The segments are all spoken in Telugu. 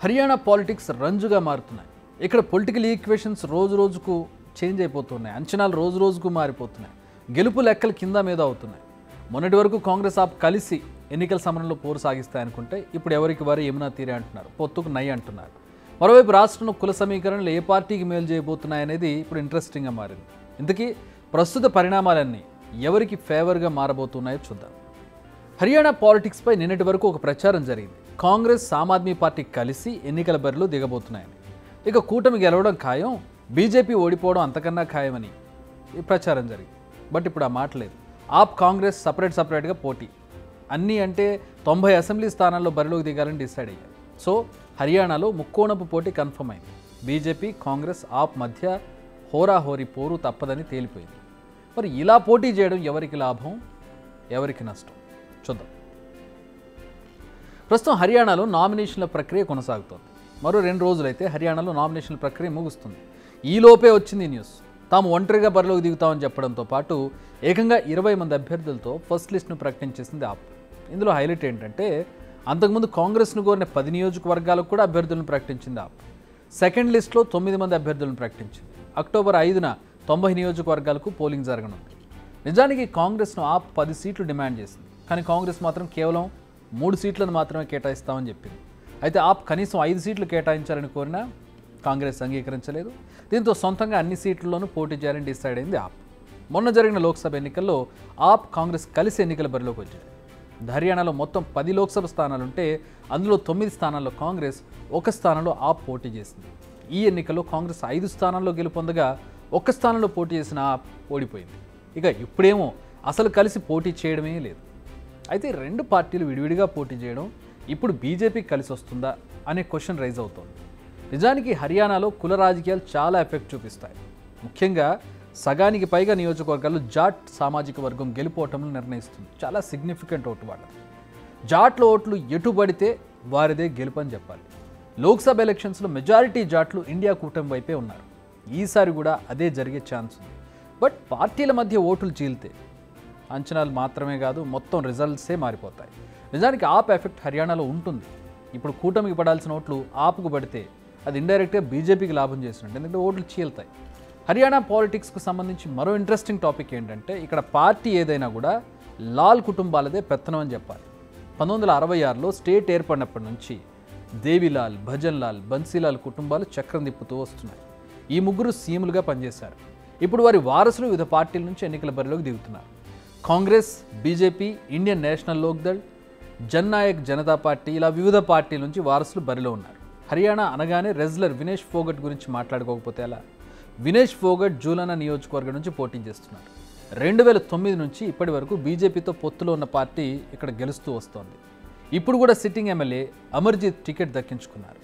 హర్యానా పాలిటిక్స్ రంజుగా మారుతున్నాయి. ఇక్కడ పొలిటికల్ ఈక్వేషన్స్ రోజు రోజుకు చేంజ్ అయిపోతున్నాయి. అంచనాలు రోజు రోజుకు మారిపోతున్నాయి. గెలుపు లెక్కలు కింద మీద అవుతున్నాయి. మొన్నటి వరకు కాంగ్రెస్ ఆప్ కలిసి ఎన్నికల సమరంలో పోరు సాగిస్తాయనుకుంటే ఇప్పుడు ఎవరికి వారు యమునా తీరే అంటున్నారు, పొత్తుకు నై అంటున్నారు. మరోవైపు రాష్ట్రంలో కుల సమీకరణలు ఏ పార్టీకి మేలు చేయబోతున్నాయనేది ఇప్పుడు ఇంట్రెస్టింగ్గా మారింది. ఇంతకీ ప్రస్తుత పరిణామాలన్నీ ఎవరికి ఫేవర్గా మారబోతున్నాయో చూద్దాం. హర్యానా పాలిటిక్స్పై నిన్నటి వరకు ఒక ప్రచారం జరిగింది. కాంగ్రెస్ ఆమ్ ఆద్మీ పార్టీ కలిసి ఎన్నికల బరిలో దిగబోతున్నాయని. ఇక కూటమి గెలవడం ఖాయం, బీజేపీ ఓడిపోవడం అంతకన్నా ఖాయమని ఈ ప్రచారం జరిగింది. బట్ ఇప్పుడు ఆ మాట లేదు. ఆప్ కాంగ్రెస్ సపరేట్గా పోటీ. అన్నీ అంటే 90 అసెంబ్లీ స్థానాల్లో బరిలోకి దిగాలని డిసైడ్ అయ్యారు. సో హర్యానాలో ముక్కోణపు పోటీ కన్ఫర్మ్ అయింది. బీజేపీ కాంగ్రెస్ ఆప్ మధ్య హోరాహోరీ పోరు తప్పదని తేలిపోయింది. మరి ఇలా పోటీ చేయడం ఎవరికి లాభం, ఎవరికి నష్టం చూద్దాం. ప్రస్తుతం హర్యానాలో నామినేషన్ల ప్రక్రియ కొనసాగుతోంది. మరో 2 రోజులైతే హర్యానాలో నామినేషన్ల ప్రక్రియ ముగుస్తుంది. ఈలోపే వచ్చింది న్యూస్. తాము ఒంటరిగా బరిలోకి దిగుతామని చెప్పడంతో పాటు ఏకంగా 20 మంది అభ్యర్థులతో ఫస్ట్ లిస్ట్ను ప్రకటించేసింది ఆప్. ఇందులో హైలైట్ ఏంటంటే అంతకుముందు కాంగ్రెస్ను కోరిన 10 నియోజకవర్గాలకు కూడా అభ్యర్థులను ప్రకటించింది ఆప్. సెకండ్ లిస్ట్లో 9 మంది అభ్యర్థులను ప్రకటించింది. అక్టోబర్ 5న 90 నియోజకవర్గాలకు పోలింగ్ జరగనుంది. నిజానికి కాంగ్రెస్ను ఆప్ 10 సీట్లు డిమాండ్ చేసింది. కానీ కాంగ్రెస్ మాత్రం కేవలం 3 సీట్లను మాత్రమే కేటాయిస్తామని చెప్పింది. అయితే ఆప్ కనీసం 5 సీట్లు కేటాయించాలని కోరినా కాంగ్రెస్ అంగీకరించలేదు. దీంతో సొంతంగా అన్ని సీట్లలోనూ పోటీ చేయాలని డిసైడ్ అయింది ఆప్. మొన్న జరిగిన లోక్సభ ఎన్నికల్లో ఆప్ కాంగ్రెస్ కలిసి ఎన్నికల బరిలోకి వచ్చాయి. హర్యానాలో మొత్తం 10 లోక్సభ స్థానాలుంటే అందులో 9 స్థానాల్లో కాంగ్రెస్, 1 స్థానంలో ఆప్ పోటీ చేసింది. ఈ ఎన్నికల్లో కాంగ్రెస్ 5 స్థానాల్లో గెలుపొందగా 1 స్థానంలో పోటీ చేసిన ఆప్ ఓడిపోయింది. ఇక ఇప్పుడేమో అసలు కలిసి పోటీ చేయడమే లేదు. అయితే 2 పార్టీలు విడివిడిగా పోటీ చేయడం ఇప్పుడు బీజేపీకి కలిసి వస్తుందా అనే క్వశ్చన్ రైజ్ అవుతోంది. నిజానికి హర్యానాలో కుల రాజకీయాలు చాలా ఎఫెక్ట్ చూపిస్తాయి. ముఖ్యంగా సగానికి పైగా నియోజకవర్గాల్లో జాట్ సామాజిక వర్గం గెలుపోవటంలో నిర్ణయిస్తుంది. చాలా సిగ్నిఫికెంట్ ఓటు వాళ్ళది. జాట్ల ఓట్లు ఎటు పడితే వారిదే గెలుపు అని చెప్పాలి. లోక్సభ ఎలక్షన్స్లో మెజారిటీ జాట్లు ఇండియా కూటమి వైపే ఉన్నారు. ఈసారి కూడా అదే జరిగే ఛాన్స్ ఉంది. బట్ పార్టీల మధ్య ఓటులు చీలితే అంచనాలు మాత్రమే కాదు, మొత్తం రిజల్ట్సే మారిపోతాయి. నిజానికి ఆప్ ఎఫెక్ట్ హర్యానాలో ఉంటుంది. ఇప్పుడు కూటమికి పడాల్సిన ఓట్లు ఆప్కు పడితే అది ఇండైరెక్ట్గా బీజేపీకి లాభం చేసినట్టు, ఎందుకంటే ఓట్లు చీలుతాయి. హర్యానా పాలిటిక్స్కు సంబంధించి మరో ఇంట్రెస్టింగ్ టాపిక్ ఏంటంటే ఇక్కడ పార్టీ ఏదైనా కూడా లాల్ కుటుంబాలదే పెత్తనం అని చెప్పాలి. 1966లో స్టేట్ ఏర్పడినప్పటి నుంచి దేవిలాల్, భజన్ లాల్, బన్సీలాల్ కుటుంబాలు చక్రం తిప్పుతూ వస్తున్నాయి. ఈ ముగ్గురు సీఎంలుగా పనిచేశారు. ఇప్పుడు వారి వారసులు వివిధ పార్టీల నుంచి ఎన్నికల బరిలోకి దిగుతున్నారు. Congress, BJP, Indian National Lokdal, Jannayak Janata party ఇలా వివిధ పార్టీల నుంచి వారసులు బరిలో ఉన్నారు. హర్యానా అనగానే రెజ్లర్ వినేష్ ఫోగట్ గురించి మాట్లాడుకోకపోతే అలా. వినేష్ ఫోగట్ జూలనా నియోజకవర్గం నుంచి పోటీ చేస్తున్నారు. 2009 నుంచి ఇప్పటి వరకు బీజేపీతో పొత్తులో ఉన్న పార్టీ ఇక్కడ గెలుస్తూ వస్తోంది. ఇప్పుడు కూడా సిట్టింగ్ ఎమ్మెల్యే అమర్జిత్ టికెట్ దక్కించుకున్నారు.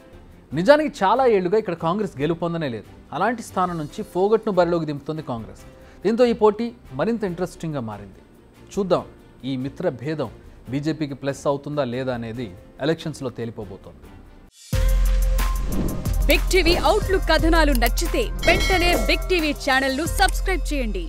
నిజానికి చాలా ఏళ్లుగా ఇక్కడ కాంగ్రెస్ గెలుపొందనే లేదు. అలాంటి స్థానం నుంచి ఫోగట్ను బరిలోకి దింపుతుంది కాంగ్రెస్. దీంతో ఈ పోటీ మరింత ఇంట్రెస్టింగ్గా మారింది. చూద్దాం ఈ మిత్ర భేదం బీజేపీకి ప్లస్ అవుతుందా లేదా అనేది ఎలక్షన్స్లో తేలిపోబోతోంది. బిగ్ టీవీ అవుట్లుక్ కథనాలు నచ్చితే వెంటనే బిగ్ టీవీ ఛానల్ను సబ్స్క్రైబ్ చేయండి.